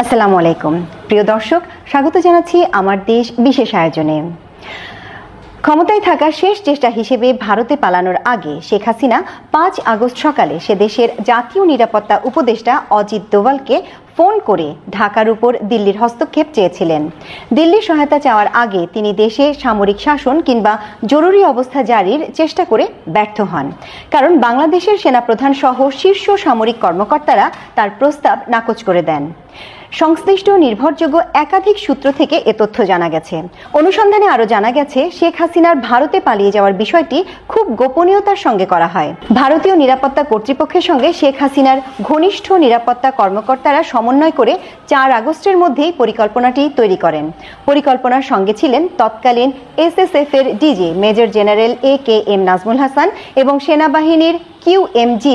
আসসালামু আলাইকুম প্রিয় দর্শক, স্বাগত জানাচ্ছি আমার দেশ বিশেষ আয়োজনে। ক্ষমতায় থাকার শেষ চেষ্টা হিসেবে ভারতে পালানোর আগে শেখ হাসিনা 5 আগস্ট সকালে সে দেশের জাতীয় নিরাপত্তা উপদেষ্টা অজিত দোভালকে ফোন করে ঢাকার উপর দিল্লির হস্তক্ষেপ চেয়েছিলেন। দিল্লির সহায়তা চাওয়ার আগে তিনি দেশে সামরিক শাসন কিংবা জরুরি অবস্থা জারির চেষ্টা করে ব্যর্থ হন, কারণ বাংলাদেশের সেনাপ্রধান সহ শীর্ষ সামরিক কর্মকর্তারা তার প্রস্তাব নাকচ করে দেন। সংশ্লিষ্ট নির্ভরযোগ্য একাধিক সূত্র থেকে এ তথ্য জানা গেছে। অনুসন্ধানে আরও জানা গেছে, শেখ হাসিনার ভারতে পালিয়ে যাওয়ার বিষয়টি খুব গোপনীয়তার সঙ্গে করা হয়। ভারতীয় নিরাপত্তা কর্তৃপক্ষের সঙ্গে শেখ হাসিনার ঘনিষ্ঠ নিরাপত্তা কর্মকর্তারা সমন্বয় করে 4 আগস্টের মধ্যেই পরিকল্পনাটি তৈরি করেন। পরিকল্পনার সঙ্গে ছিলেন তৎকালীন SSF এর DG major general AKM Nazmul Hasan এবং সেনাবাহিনীর QMG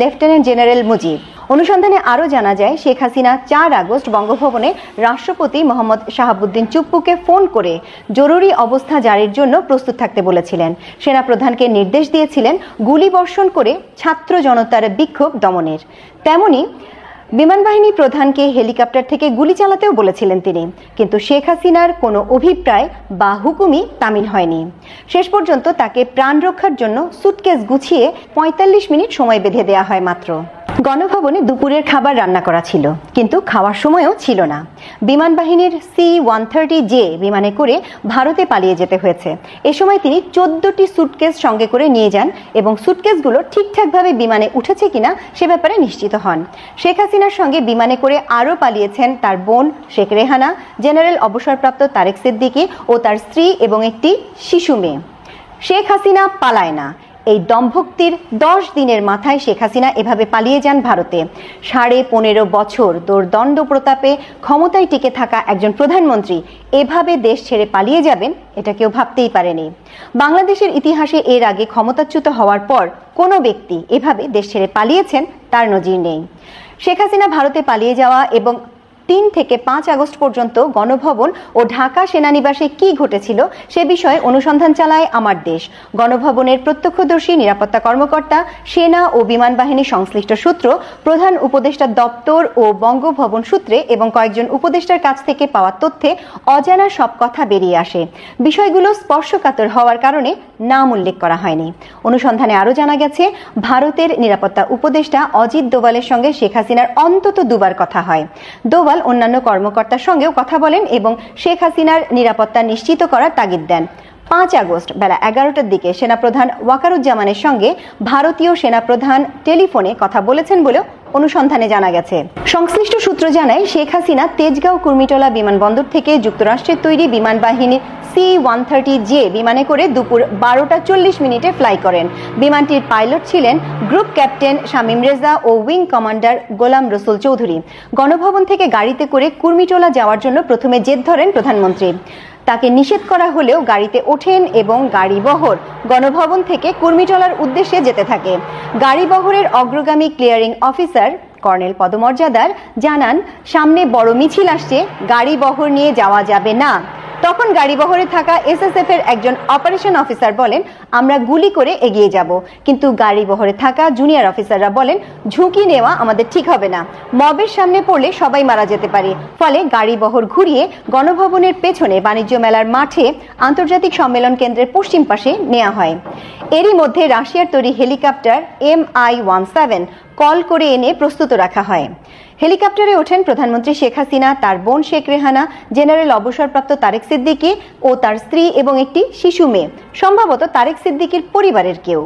লেফটেন্যান্ট জেনারেল মুজিব। অনুসন্ধানে আরও জানা যায়, শেখ হাসিনা 4 আগস্ট বঙ্গভবনে রাষ্ট্রপতি মোহাম্মদ শাহাবুদ্দিন চুপ্পুকে ফোন করে জরুরি অবস্থা জারির জন্য প্রস্তুত থাকতে বলেছিলেন। সেনাপ্রধানকে নির্দেশ দিয়েছিলেন গুলিবর্ষণ করে ছাত্র জনতার বিক্ষোভ দমনের। তেমনি বিমানবাহিনী প্রধানকে হেলিকপ্টার থেকে গুলি চালাতেও বলেছিলেন তিনি, কিন্তু শেখ হাসিনার কোনো অভিপ্রায় বা হুকুমই তামিল হয়নি। শেষ পর্যন্ত তাকে প্রাণ রক্ষার জন্য সুটকেস গুছিয়ে 45 মিনিট সময় বেঁধে দেওয়া হয় মাত্র। গণভবনে দুপুরের খাবার রান্না করা ছিল, কিন্তু খাওয়ার সময়ও ছিল না। বিমানবাহিনীর C-130J বিমানে করে ভারতে পালিয়ে যেতে হয়েছে। এ সময় তিনি 14টি সুটকেস সঙ্গে করে নিয়ে যান এবং সুটকেসগুলো ঠিকঠাকভাবে বিমানে উঠেছে কিনা সে ব্যাপারে নিশ্চিত হন। শেখ হাসিনার সঙ্গে বিমানে করে আরও পালিয়েছেন তার বোন শেখ রেহানা, জেনারেল অবসরপ্রাপ্ত তারেক সিদ্দিকী ও তার স্ত্রী এবং একটি শিশু মেয়ে। শেখ হাসিনা পালায় না, এই দম্ভক্তির 10 দিনের মাথায় শেখ হাসিনা এভাবে পালিয়ে যান ভারতে। 15.5 বছর দোর্দণ্ড প্রতাপে ক্ষমতায় টিকে থাকা একজন প্রধানমন্ত্রী এভাবে দেশ ছেড়ে পালিয়ে যাবেন, এটা কেউ ভাবতেই পারেনি। বাংলাদেশের ইতিহাসে এর আগে ক্ষমতাচ্যুত হওয়ার পর কোনো ব্যক্তি এভাবে দেশ ছেড়ে পালিয়েছেন তার নজির নেই। শেখ হাসিনা ভারতে পালিয়ে যাওয়া এবং 3 থেকে 5 আগস্ট পর্যন্ত গণভবন ও ঢাকা সেনানিবাসে কি ঘটেছিল সে বিষয়ে অনুসন্ধান চালায় আমার দেশ। গণভবনের প্রত্যক্ষদর্শী নিরাপত্তা কর্মকর্তা, সেনা ও বিমান বাহিনী সংশ্লিষ্ট সূত্র, প্রধান উপদেষ্টা দপ্তর ও বঙ্গভবন সূত্রে এবং কয়েকজন উপদেষ্টার কাছ থেকে পাওয়া তথ্যে অজানা সব কথা বেরিয়ে আসে। বিষয়গুলো স্পর্শকাতর হওয়ার কারণে নাম উল্লেখ করা হয়নি। অনুসন্ধানে আরও জানা গেছে, ভারতের নিরাপত্তা উপদেষ্টা অজিত দোভালের সঙ্গে শেখ হাসিনার অন্তত 2 বার কথা হয়। দোভাল অন্যান্য কর্মকর্তার সঙ্গেও কথা বলেন এবং শেখ হাসিনার নিরাপত্তা নিশ্চিত করার তাগিদ দেন। 5 আগস্ট বেলা 11টার দিকে সেনাপ্রধান ওয়াকারুজ্জামানের সঙ্গে ভারতীয় সেনাপ্রধান টেলিফোনে কথা বলেছেন বলেও অনুসন্ধানে জানা গেছে। সংশ্লিষ্ট সূত্র জানায়, শেখ হাসিনা তেজগাঁও কুর্মিটোলা বিমানবন্দর থেকে যুক্তরাষ্ট্রের তৈরি বিমান বাহিনীর C-130J বিমানে করে দুপুর 12টা 40 মিনিটে ফ্লাই করেন। বিমানটির পাইলট ছিলেন গ্রুপ ক্যাপ্টেন শামীম রেজা ও উইং কমান্ডার গোলাম রসুল চৌধুরী। গণভবন থেকে গাড়িতে করে কুর্মিটোলা যাওয়ার জন্য প্রথমে জেদ ধরেন প্রধানমন্ত্রী। তাকে নিষেধ করা হলেও গাড়িতে ওঠেন এবং গাড়িবহর গণভবন থেকে কুর্মিটোলার উদ্দেশ্যে যেতে থাকে। গাড়িবহরের অগ্রগামী ক্লিয়ারিং অফিসার কর্নেল পদমর্যাদার জানান, সামনে বড় মিছিল আসছে, গাড়িবহর নিয়ে যাওয়া যাবে না। তখন গাড়িবহরে থাকা SSF এর একজন অপারেশন অফিসার বলেন, আমরা গুলি করে এগিয়ে যাব। কিন্তু গাড়িবহরে থাকা জুনিয়র অফিসাররা বলেন, ঝুঁকি নেওয়া আমাদের ঠিক হবে না, মবের সামনে পড়লে সবাই মারা যেতে পারে। ফলে গাড়িবহর ঘুরিয়ে গণভবনের পেছনে বাণিজ্য মেলার মাঠে আন্তর্জাতিক সম্মেলন কেন্দ্রের পশ্চিম পাশে নেওয়া হয়। এরই মধ্যে রাশিয়ার তৈরি হেলিকপ্টার Mi-17 কল করে এনে প্রস্তুত রাখা হয়। হেলিকপ্টারে ওঠেন প্রধানমন্ত্রী শেখ হাসিনা, তার বোন শেখ রেহানা, জেনারেল অবসরপ্রাপ্ত তারেক সিদ্দিকী ও তার স্ত্রী এবং একটি শিশু মেয়ে, সম্ভবত তারেক সিদ্দিকীর পরিবারের কেউ।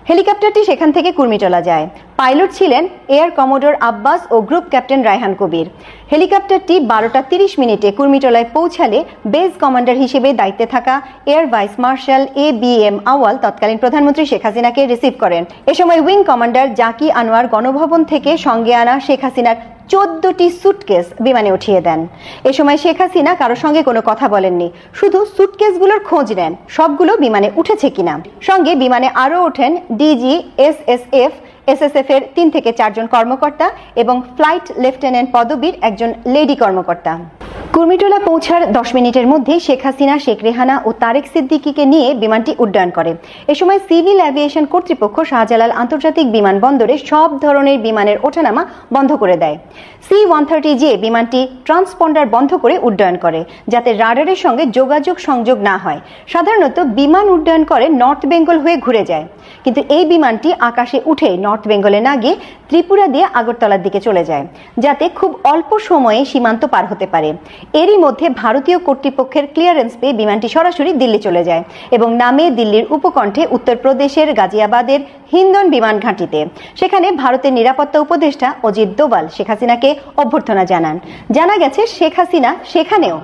হেলিকপ্টারটি সেখান থেকে কুর্মিটোলা যায়। পাইলট ছিলেন এয়ার কমোডোর আব্বাস ও গ্রুপ ক্যাপ্টেন রায়হান কবির। হেলিকপ্টারটি 12টা 30 মিনিটে কুর্মিটোলায় পৌঁছালে বেস কমান্ডার হিসেবে দায়িত্বে থাকা এয়ার ভাইস মার্শাল ABM আওয়াল তৎকালীন প্রধানমন্ত্রী শেখ হাসিনাকে রিসিভ করেন। এ সময় উইং কমান্ডার জাকি আনোয়ার গণভবন থেকে সঙ্গে আনা শেখ হাসিনার 14টি সুটকেস বিমানে উঠিয়ে দেন। এ সময় শেখ হাসিনা কারোর সঙ্গে কোনো কথা বলেননি, শুধু সুটকেসগুলোর খোঁজ নেন সবগুলো বিমানে উঠেছে কিনা। সঙ্গে বিমানে আরও ওঠেন ডিজি SSF এর 3 থেকে 4 জন কর্মকর্তা এবং ফ্লাইট লেফটেন্যান্ট পদবীর একজন লেডি কর্মকর্তা। কুর্মিটোলা পৌঁছার 10 মিনিটের মধ্যে শেখ হাসিনা, শেখ রেহানা ও তারেক সিদ্দিকীকে নিয়ে বিমানটি উড্ডয়ন করে। এ সময় সিভিল অ্যাভিয়েশন কর্তৃপক্ষ শাহজালাল আন্তর্জাতিক বিমানবন্দরে সব ধরনের বিমানের ওঠানামা বন্ধ করে দেয়। C-130J বিমানটি ট্রান্সপন্ডার বন্ধ করে উড্ডয়ন করে, যাতে রাডারের সঙ্গে যোগাযোগ সংযোগ না হয়। সাধারণত বিমান উড্ডয়ন করে নর্থ বেঙ্গল হয়ে ঘুরে যায়, কিন্তু এই বিমানটি আকাশে উঠে নর্থ বেঙ্গলে না গিয়ে ত্রিপুরা দিয়ে আগরতলার দিকে চলে যায়, যাতে খুব অল্প সময়ে সীমান্ত পার হতে পারে। এরই মধ্যে ভারতীয় কর্তৃপক্ষের ক্লিয়ারেন্স পেয়ে বিমানটি সরাসরি দিল্লি চলে যায় এবং নামে দিল্লির উপকণ্ঠে উত্তরপ্রদেশের গাজিয়াবাদের হিন্দন বিমান ঘাঁটিতে। সেখানে ভারতের নিরাপত্তা উপদেষ্টা অজিত দোভাল শেখ হাসিনাকে অভ্যর্থনা জানান। জানা গেছে শেখ হাসিনা সেখানেও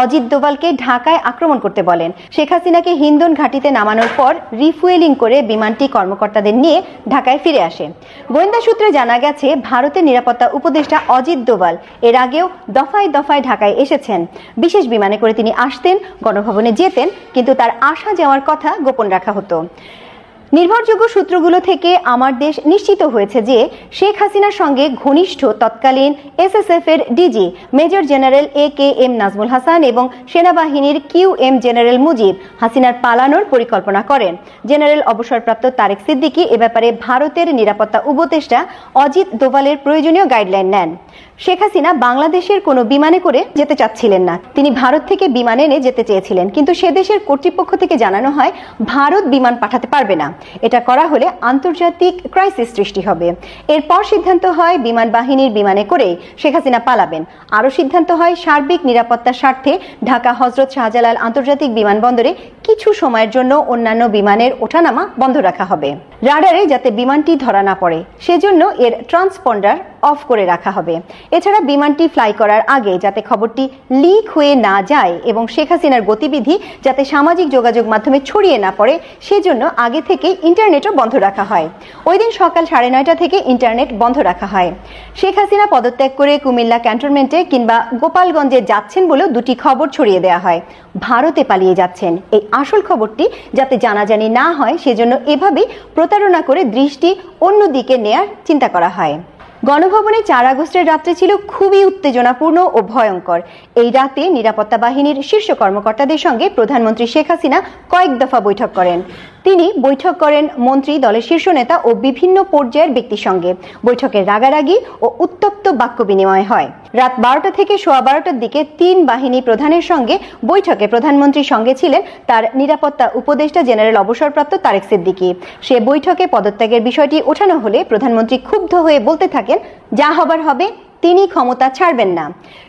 অজিত দোভালকে ঢাকায় আক্রমণ করতে বলেন। শেখ হাসিনাকে হিন্দন ঘাঁটিতে নামানোর পর রিফুয়েলিং করে বিমানটি কর্মকর্তাদের নিয়ে ঢাকায় ফিরে আসে। গোয়েন্দা সূত্রে জানা গেছে ভারতের নিরাপত্তা উপদেষ্টা অজিত দোভাল এর আগেও দফায় দফায় ঢাকায় এসেছেন। বিশেষ বিমানে করে তিনি আসতেন, গণভবনে যেতেন, কিন্তু তার আসা যাওয়ার কথা গোপন রাখা হতো। নির্ভরযোগ্য সূত্রগুলো থেকে আমার দেশ নিশ্চিত হয়েছে যে শেখ হাসিনার সঙ্গে ঘনিষ্ঠ তৎকালীন SSF এর DG major general AKM Nazmul Hasan এবং সেনাবাহিনীর QM জেনারেল মুজিব হাসিনার পালানোর পরিকল্পনা করেন। জেনারেল অবসরপ্রাপ্ত তারেক সিদ্দিকী এ ব্যাপারে ভারতের নিরাপত্তা উপদেষ্টা অজিত দোভালের প্রয়োজনীয় গাইডলাইন নেন। শেখ হাসিনা বাংলাদেশের কোনো বিমানে করে যেতে চাচ্ছিলেন না, তিনি ভারত থেকে বিমান এনে যেতে চেয়েছিলেন, কিন্তু সে দেশের কর্তৃপক্ষ থেকে জানানো হয় ভারত বিমান পাঠাতে পারবে না। এটা করা হলে আন্তর্জাতিক ক্রাইসিস সৃষ্টি হবে। এরপর সিদ্ধান্ত হয় বিমান বাহিনীর বিমানে করে শেখ হাসিনা পালাবেন। আরও সিদ্ধান্ত হয় সার্বিক নিরাপত্তার স্বার্থে ঢাকা হজরত শাহজালাল আন্তর্জাতিক বিমানবন্দরে কিছু সময়ের জন্য অন্যান্য বিমানের ওঠানামা বন্ধ রাখা হবে, রাডারে যাতে বিমানটি ধরা না পড়ে সেজন্য এর ট্রান্সপন্ডার অফ করে রাখা হবে। এছাড়া বিমানটি ফ্লাই করার আগে যাতে খবরটি লিক হয়ে না যায় এবং শেখ হাসিনার গতিবিধি যাতে সামাজিক যোগাযোগ মাধ্যমে ছড়িয়ে না পড়ে সেজন্য আগে থেকে ইন্টারনেটও বন্ধ রাখা হয়। ওই দিন সকাল 9:30 থেকে ইন্টারনেট বন্ধ রাখা হয়। শেখ হাসিনা পদত্যাগ করে কুমিল্লা ক্যান্টনমেন্টে কিংবা গোপালগঞ্জে যাচ্ছেন বলেও দুটি খবর ছড়িয়ে দেওয়া হয়। ভারতে পালিয়ে যাচ্ছেন এই আসল খবরটি যাতে জানাজানি না হয় সেজন্য এভাবেই প্রতারণা করে দৃষ্টি অন্যদিকে নেয়ার চিন্তা করা হয়। গণভবনে 4 আগস্টের রাত্রে ছিল খুবই উত্তেজনাপূর্ণ ও ভয়ঙ্কর। এই রাতে নিরাপত্তা বাহিনীর শীর্ষ কর্মকর্তাদের সঙ্গে প্রধানমন্ত্রী শেখ হাসিনা কয়েক দফা বৈঠক করেন। তিনি বৈঠক করেন মন্ত্রী, দলের শীর্ষ নেতা ও বিভিন্ন পর্যায়ের ব্যক্তির সঙ্গে। বৈঠকের রাগারাগি ও উত্তপ্ত বাক্য বিনিময় হয়। রাত 12টা থেকে সোয়া 12টার দিকে 3 বাহিনী প্রধানের সঙ্গে বৈঠকে প্রধানমন্ত্রীর সঙ্গে ছিলেন তার নিরাপত্তা উপদেষ্টা জেনারেল অবসরপ্রাপ্ত তারেক সিদ্দিকী। সে বৈঠকে পদত্যাগের বিষয়টি ওঠানো হলে প্রধানমন্ত্রী ক্ষুব্ধ হয়ে বলতে থাকেন, যা হবার হবে, তিনি ক্ষমতা ছাড়বেন না।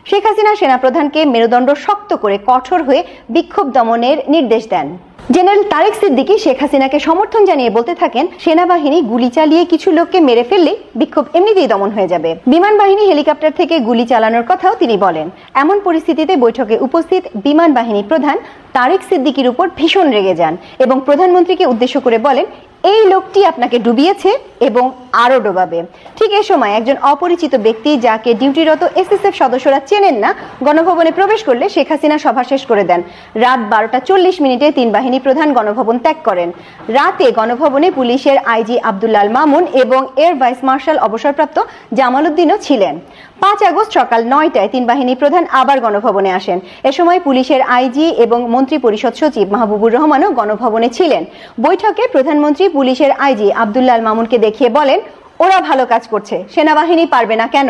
শেখ হাসিনা সেনাপ্রধানকে মেরুদণ্ড শক্ত করে কঠোর হয়ে বিক্ষোভ দমনের নির্দেশ দেন। জেনারেল তারেক সিদ্দিকী শেখ হাসিনাকে সমর্থন জানিয়ে বলতে থাকেন, সেনাবাহিনী গুলি চালিয়ে কিছু লোককে মেরে ফেললে বিক্ষোভ এমনিতেই দমন হয়ে যাবে। বিমান বাহিনী হেলিকপ্টার থেকে গুলি চালানোর কথাও তিনি বলেন। এমন পরিস্থিতিতে বৈঠকে উপস্থিত বিমান বাহিনী প্রধান তারেক সিদ্দিকীর উপর ভীষণ রেগে যান এবং প্রধানমন্ত্রীকে উদ্দেশ্য করে বলেন, এই লোকটি আপনাকে ডুবিয়েছে এবং আরো ডোবাবে। ঠিক এ সময় একজন অপরিচিত ব্যক্তি, যাকে ডিউটিরত SSF সদস্যরা চেনেন না, গণভবনে প্রবেশ করলে শেখ হাসিনা সভা শেষ করে দেন। রাত 12:40 মিনিটে 3 বাহিনী প্রধান গণভবন ত্যাগ করেন। রাতে গণভবনে পুলিশের IG আব্দুল্লাল মামুন এবং এয়ার ভাইস মার্শাল অবসরপ্রাপ্ত জামাল উদ্দিনও ছিলেন। 5 আগস্ট সকাল 9টায় 3 বাহিনী প্রধান আবার গণভবনে আসেন। এ সময় পুলিশের IG এবং মন্ত্রী পরিষদ সচিব মাহবুবুর রহমানও গণভবনে ছিলেন। বৈঠকে প্রধানমন্ত্রী পুলিশের IG আব্দুল্লাল মামুনকে দেখিয়ে বলেন, ওরা ভালো কাজ করছে, সেনাবাহিনী পারবে না কেন?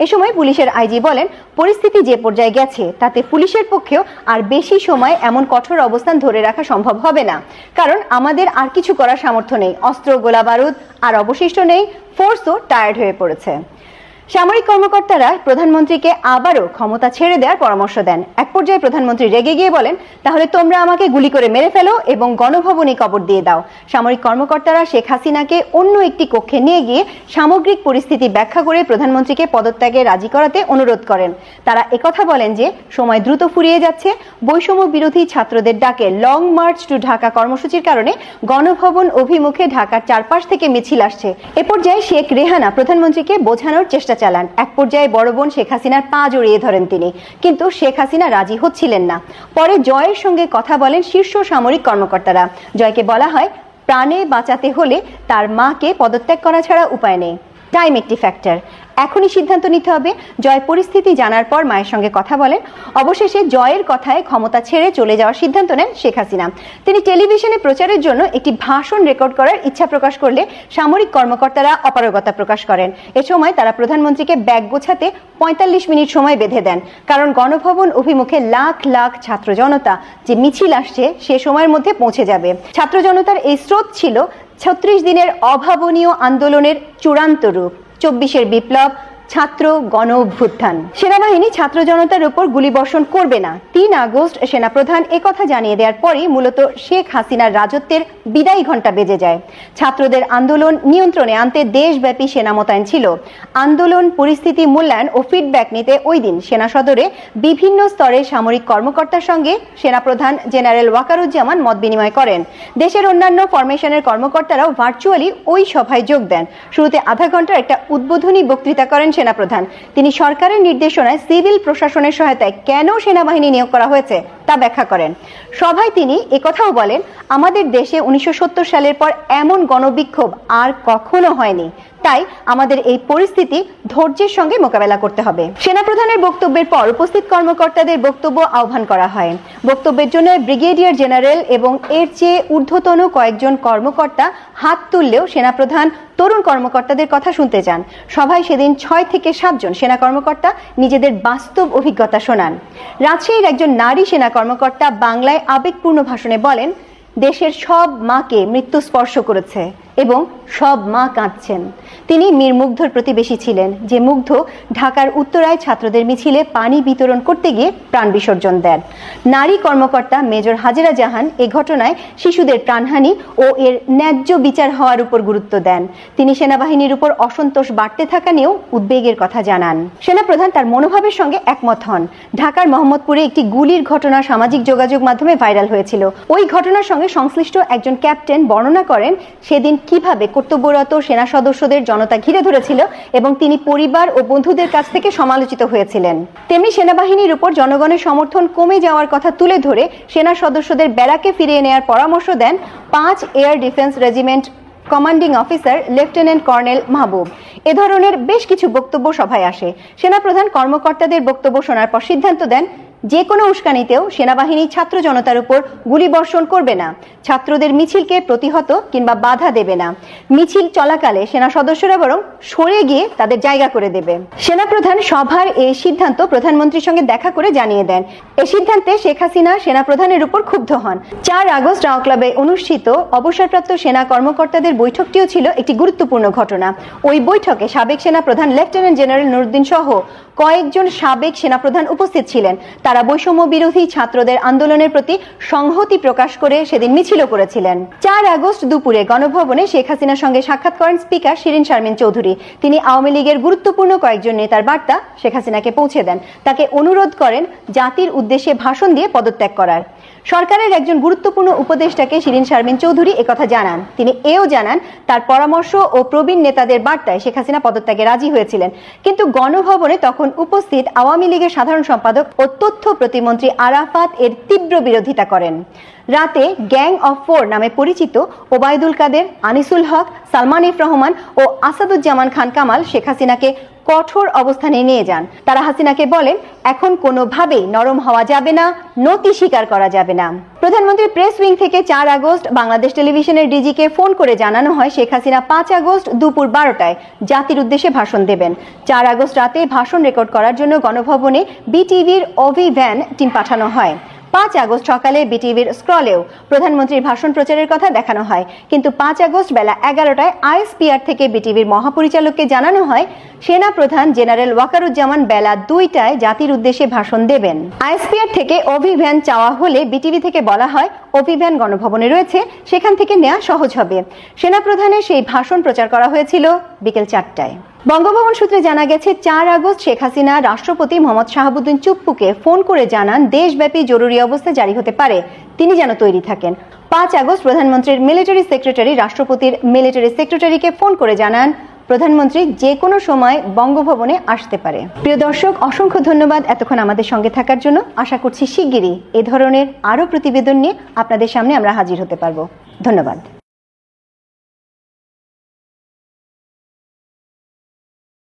এ সময় পুলিশের IG বলেন, পরিস্থিতি যে পর্যায়ে গেছে তাতে পুলিশের পক্ষেও আর বেশি সময় এমন কঠোর অবস্থান ধরে রাখা সম্ভব হবে না, কারণ আমাদের আর কিছু করার সামর্থ্য নেই, অস্ত্র গোলা বারুদ আর অবশিষ্ট নেই, ফোর্সও টায়ার্ড হয়ে পড়েছে। সামরিক কর্মকর্তারা প্রধানমন্ত্রীকে আবারও ক্ষমতা ছেড়ে দেওয়ার পরামর্শ দেন। এক পর্যায়ে প্রধানমন্ত্রী রেগে গিয়ে বলেন, তাহলে তোমরা আমাকে গুলি করে মেরে ফেলো এবং গণভবনে কবর দিয়ে দাও। সামরিক কর্মকর্তারা শেখ হাসিনাকে অন্য একটি কক্ষে নিয়ে গিয়ে সামগ্রিক পরিস্থিতি ব্যাখ্যা করে প্রধানমন্ত্রীকে পদত্যাগে রাজি করাতে অনুরোধ করেন। তারা একথা বলেন যে সময় দ্রুত ফুরিয়ে যাচ্ছে, বৈষম্য বিরোধী ছাত্রদের ডাকে লং মার্চ টু ঢাকা কর্মসূচির কারণে গণভবন অভিমুখে ঢাকার চারপাশ থেকে মিছিল আসছে। এ পর্যায়ে শেখ রেহানা প্রধানমন্ত্রীকে বোঝানোর চেষ্টা চালান। এক পর্যায়ে বড় বোন শেখ হাসিনার পা জড়িয়ে ধরেন তিনি, কিন্তু শেখ হাসিনা রাজি হচ্ছিলেন না। পরে জয়ের সঙ্গে কথা বলেন শীর্ষ সামরিক কর্মকর্তারা। জয়কে বলা হয়, প্রাণে বাঁচাতে হলে তার মাকে পদত্যাগ করা ছাড়া উপায় নেই। টাইম একটি ফ্যাক্টর। এখনই সিদ্ধান্ত নিতে হবে। জয় পরিস্থিতি জানার পর মায়ের সঙ্গে কথা বলেন। অবশেষে জয়ের কথায় ক্ষমতা ছেড়ে চলে যাওয়ার সিদ্ধান্ত নেন শেখ হাসিনা। তিনি টেলিভিশনে প্রচারের জন্য একটি ভাষণ রেকর্ড করার ইচ্ছা প্রকাশ করলে সামরিক কর্মকর্তারা অপারগতা প্রকাশ করেন। এ সময় তারা প্রধানমন্ত্রীকে ব্যাগ গোছাতে ৪৫ মিনিট সময় বেঁধে দেন, কারণ গণভবন অভিমুখে লাখ লাখ ছাত্র জনতা যে মিছিল আসছে সে সময়ের মধ্যে পৌঁছে যাবে। ছাত্র জনতার এই স্রোত ছিল ৩৬ দিনের অভাবনীয় আন্দোলনের চূড়ান্ত রূপ। ২৪-এর বিপ্লব, ছাত্র গণ অভ্যুত্থান। সেনাবাহিনী ছাত্র জনতার উপর গুলিবর্ষণ করবে না। ৩ আগস্ট সেনাপ্রধান একথা জানিয়ে দেওয়ার পরই মূলত শেখ হাসিনার রাজত্বের বিদায়ী ঘণ্টা বেজে যায়। ছাত্রদের আন্দোলন নিয়ন্ত্রণে আনতে দেশব্যাপী সেনা মোতায়েন ছিল। আন্দোলন পরিস্থিতি মূল্যায়ন ও ফিডব্যাক নিতে ওই দিন সেনা সদরে বিভিন্ন স্তরের সামরিক কর্মকর্তার সঙ্গে সেনাপ্রধান জেনারেল ওয়াকারুজ্জামান মত বিনিময় করেন। দেশের অন্যান্য ফরমেশনের কর্মকর্তারাও ভার্চুয়ালি ওই সভায় যোগ দেন। শুরুতে আধা ঘন্টার একটা উদ্বোধনী বক্তৃতা করেন সেনাপ্রধান। তিনি সরকারের নির্দেশনায় সিভিল প্রশাসনের সহায়তায় কেন সেনাবাহিনী নিয়োগ করা হয়েছে তা ব্যাখ্যা করেন। সভায় তিনি একথাও বলেন, আমাদের দেশে ১৯৭০ সালের পর এমন গণবিক্ষোভ আর কখনো হয়নি, তাই আমাদের এই পরিস্থিতি ধৈর্যের সঙ্গে মোকাবেলা করতে হবে। সেনাপ্রধানের বক্তব্যের পর উপস্থিত কর্মকর্তাদের বক্তব্য আহ্বান করা হয়। বক্তব্যের জন্য ব্রিগেডিয়ার জেনারেল এবং এর চেয়ে ঊর্ধ্বতন কয়েকজন কর্মকর্তা হাত তুললেও সেনাপ্রধান তরুণ কর্মকর্তাদের কথা শুনতে চান। সভায় সেদিন ৬ থেকে ৭ জন সেনা কর্মকর্তা নিজেদের বাস্তব অভিজ্ঞতা শোনান। রাজশাহীর একজন নারী সেনা কর্মকর্তা বাংলায় আবেগপূর্ণ ভাষণে বলেন, দেশের সব মাকে মৃত্যু স্পর্শ করেছে এবং সব মা কাঁদছেন। তিনি মীর মুগ্ধর প্রতিবেশী ছিলেন, যে মুগ্ধ ঢাকার উত্তরায় ছাত্রদের মিছিলে পানি বিতরণ করতে গিয়ে প্রাণ বিসর্জন দেন। নারী কর্মকর্তা মেজর হাজেরা জাহান এ ঘটনায় শিশুদের প্রাণহানি ও এর ন্যায্য বিচার হওয়ার উপর গুরুত্ব দেন। তিনি সেনাবাহিনীর উপর অসন্তোষ বাড়তে থাকা নিয়েও উদ্বেগের কথা জানান। সেনাপ্রধান তার মনোভাবের সঙ্গে একমত হন। ঢাকার মোহাম্মদপুরে একটি গুলির ঘটনা সামাজিক যোগাযোগ মাধ্যমে ভাইরাল হয়েছিল। ওই ঘটনার সঙ্গে সংশ্লিষ্ট একজন ক্যাপ্টেন বর্ণনা করেন সেদিন কিভাবে কর্তব্যরত সেনা সদস্যদের জনতা ঘিরে ধরেছিল এবং তিনি পরিবার ও বন্ধুদের কাছ থেকে সমালোচিত হয়েছিলেন। তেমনি সেনাবাহিনীর উপর জনগণের সমর্থন কমে যাওয়ার কথা তুলে ধরে সেনা সদস্যদের ব্যারাকে ফিরিয়ে নেওয়ার পরামর্শ দেন ৫ air defence regiment commanding officer lieutenant colonel Mahbub. এ ধরনের বেশ কিছু বক্তব্য সভায় আসে। সেনাপ্রধান কর্মকর্তাদের বক্তব্য শোনার পর সিদ্ধান্ত দেন, যে কোনো উস্কানিতেও সেনাবাহিনী ছাত্র জনতার উপর গুলিবর্ষণ করবে না, ছাত্রদের মিছিলকে প্রতিহত কিংবা বাধা দেবে না। মিছিল চলাকালে সেনা সদস্যরা বরং সরে গিয়ে তাদের জায়গা করে দেবে। সেনাপ্রধান সভার এই সিদ্ধান্ত প্রধানমন্ত্রীর সঙ্গে দেখা করে জানিয়ে দেন। এ সিদ্ধান্তে শেখ হাসিনা সেনাপ্রধানের উপর ক্ষুব্ধ হন। ৪ আগস্ট রাও ক্লাবে অনুষ্ঠিত অবসরপ্রাপ্ত সেনা কর্মকর্তাদের বৈঠকটিও ছিল একটি গুরুত্বপূর্ণ ঘটনা। ওই বৈঠকে সাবেক সেনাপ্রধান লেফটেন্যান্ট জেনারেল নুরুদ্দিন সহ কয়েকজন সাবেক সেনাপ্রধান উপস্থিত ছিলেন। তারা বৈষম্য বিরোধী ছাত্রদের আন্দোলনের প্রতি সংহতি প্রকাশ করে সেদিন মিছিলও করেছিলেন। ৪ আগস্ট দুপুরে গণভবনে শেখ হাসিনার সঙ্গে সাক্ষাৎ করেন স্পিকার শিরীন শারমিন চৌধুরী। তিনি আওয়ামী লীগের গুরুত্বপূর্ণ কয়েকজন নেতার বার্তা শেখ হাসিনাকে পৌঁছে দেন। তাকে অনুরোধ করেন জাতির উদ্দেশ্যে ভাষণ দিয়ে পদত্যাগ করার। সরকারের একজন গুরুত্বপূর্ণ উপদেষ্টাকে শিরীন শারমিন চৌধুরী একথা জানান। তিনি এও জানান তার পরামর্শ ও প্রবীণ নেতাদের বার্তায় শেখ হাসিনা পদত্যাগে রাজি হয়েছিলেন। কিন্তু গণভবনে তখন উপস্থিত আওয়ামী লীগের সাধারণ সম্পাদক ও তথ্য প্রতিমন্ত্রী আরাফাত এর তীব্র বিরোধিতা করেন। রাতে গ্যাং অফ 4 নামে পরিচিত ওবায়দুল কাদের, আনিসুল হক, সালমান এফ রহমান ও আসাদুজ্জামান খান কামাল শেখ হাসিনাকে কঠোর অবস্থানে নিয়ে যান। তারা হাসিনাকে বলেন, এখন কোনোভাবেই নরম হওয়া যাবে না, নতি স্বীকার করা যাবে না। প্রধানমন্ত্রীর প্রেস উইং থেকে ৪ আগস্ট বাংলাদেশ টেলিভিশনের ডিজিকে ফোন করে জানানো হয় শেখ হাসিনা ৫ আগস্ট দুপুর ১২টায় জাতির উদ্দেশ্যে ভাষণ দেবেন। ৪ আগস্ট রাতে ভাষণ রেকর্ড করার জন্য গণভবনে বিটিভির অভি ভ্যান টিম পাঠানো হয়। ৫ আগস্ট সকালে বিটিভির স্ক্রলেও প্রধানমন্ত্রীর ভাষণ প্রচারের কথা দেখানো হয়। কিন্তু ৫ আগস্ট বেলা ১১টায় আইএসপিআর থেকে বিটিভির মহাপরিচালককে জানানো হয় সেনা প্রধান জেনারেল ওয়াকারুজ্জামান বেলা ২টায় জাতির উদ্দেশ্যে ভাষণ দেবেন। আইএসপিআর থেকে অভিভ্যান চাওয়া হলে বিটিভি থেকে বলা হয় অভিভ্যান গণভবনে রয়েছে, সেখান থেকে নেওয়া সহজ হবে। সেনা প্রধানের সেই ভাষণ প্রচার করা হয়েছিল বিকেল ৪টায়। বঙ্গভবন সূত্রে জানা গেছে ৪ আগস্ট শেখ হাসিনা রাষ্ট্রপতি মোহাম্মদ শাহাবুদ্দিন চুপ্পুকে ফোন করে জানান দেশব্যাপী জরুরি অবস্থা জারি হতে পারে, তিনি যেন তৈরি থাকেন। ৫ আগস্ট প্রধানমন্ত্রীর মিলিটারি সেক্রেটারি রাষ্ট্রপতির মিলিটারি সেক্রেটারিকে ফোন করে জানান প্রধানমন্ত্রী যে কোনো সময় বঙ্গভবনে আসতে পারে। প্রিয় দর্শক, অসংখ্য ধন্যবাদ এতক্ষণ আমাদের সঙ্গে থাকার জন্য। আশা করছি শিগগিরই এ ধরনের আরও প্রতিবেদন নিয়ে আপনাদের সামনে আমরা হাজির হতে পারবো। ধন্যবাদ।